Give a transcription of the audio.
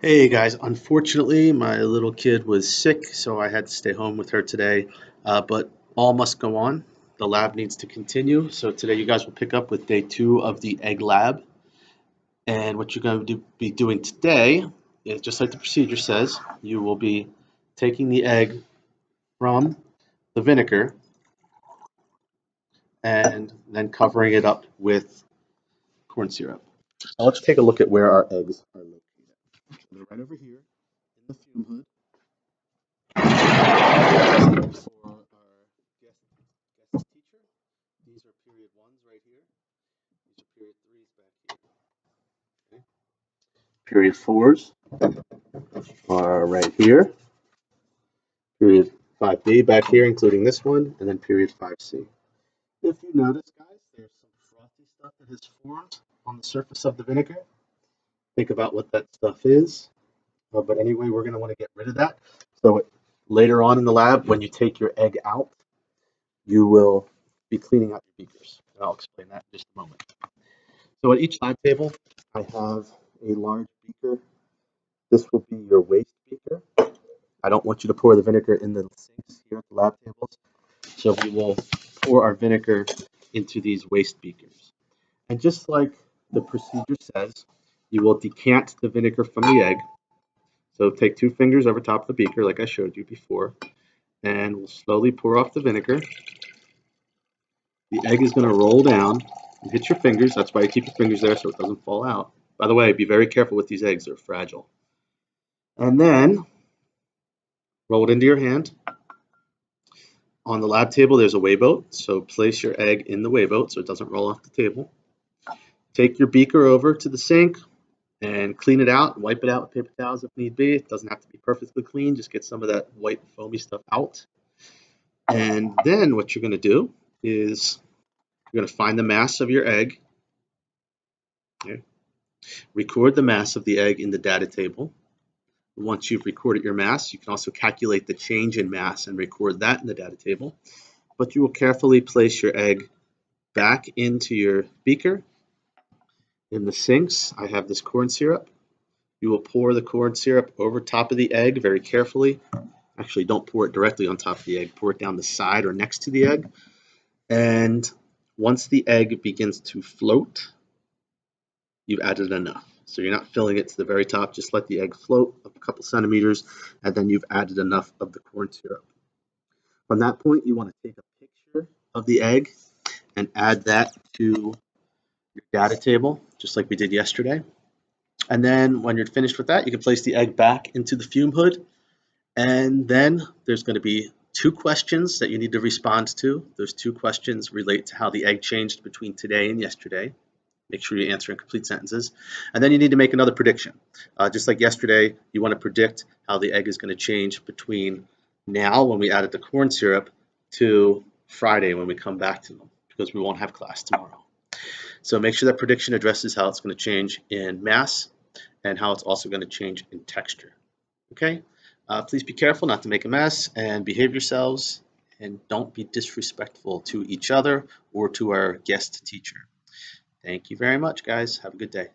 Hey guys, unfortunately, my little kid was sick, so I had to stay home with her today. But all must go on. The lab needs to continue. So today, you guys will pick up with day two of the egg lab. And what you're going to be doing today is just like the procedure says, you will be taking the egg from the vinegar and then covering it up with corn syrup. Now let's take a look at where our eggs are located. They're right over here in the fume hood. For our guest teacher, these are period ones right here. These are period threes back here. Okay. Period fours are right here. Period 5B back here, including this one, and then period 5C. If you notice, guys, there's some frothy stuff that has formed on the surface of the vinegar. Think about what that stuff is. But anyway, we're going to want to get rid of that. So later on in the lab, when you take your egg out, you will be cleaning out your beakers. And I'll explain that in just a moment. So at each lab table, I have a large beaker. This will be your waste beaker. I don't want you to pour the vinegar in the sinks here at the lab tables. So we will pour our vinegar into these waste beakers. And just like the procedure says, you will decant the vinegar from the egg. So take 2 fingers over top of the beaker like I showed you before, and we'll slowly pour off the vinegar. The egg is going to roll down and hit your fingers. That's why you keep your fingers there so it doesn't fall out. By the way, be very careful with these eggs. They're fragile. And then roll it into your hand. On the lab table, there's a weigh boat. So place your egg in the weigh boat so it doesn't roll off the table. Take your beaker over to the sink and clean it out. Wipe it out with paper towels if need be. It doesn't have to be perfectly clean. Just get some of that white foamy stuff out. And then what you're going to do is you're going to find the mass of your egg. Okay. Record the mass of the egg in the data table. Once you've recorded your mass, you can also calculate the change in mass and record that in the data table. But you will carefully place your egg back into your beaker. In the sinks, I have this corn syrup. You will pour the corn syrup over top of the egg very carefully. Actually, don't pour it directly on top of the egg. Pour it down the side or next to the egg. And once the egg begins to float, you've added enough. So you're not filling it to the very top. Just let the egg float a couple centimeters, and then you've added enough of the corn syrup. From that point, you want to take a picture of the egg and add that to your data table, just like we did yesterday. And then when you're finished with that, you can place the egg back into the fume hood. And then there's going to be 2 questions that you need to respond to. Those 2 questions relate to how the egg changed between today and yesterday. Make sure you answer in complete sentences. And then you need to make another prediction. Just like yesterday, you want to predict how the egg is going to change between now, when we added the corn syrup, to Friday when we come back to them, because we won't have class tomorrow. So make sure that prediction addresses how it's going to change in mass and how it's also going to change in texture. Okay? Please be careful not to make a mess and behave yourselves, and don't be disrespectful to each other or to our guest teacher. Thank you very much, guys. Have a good day.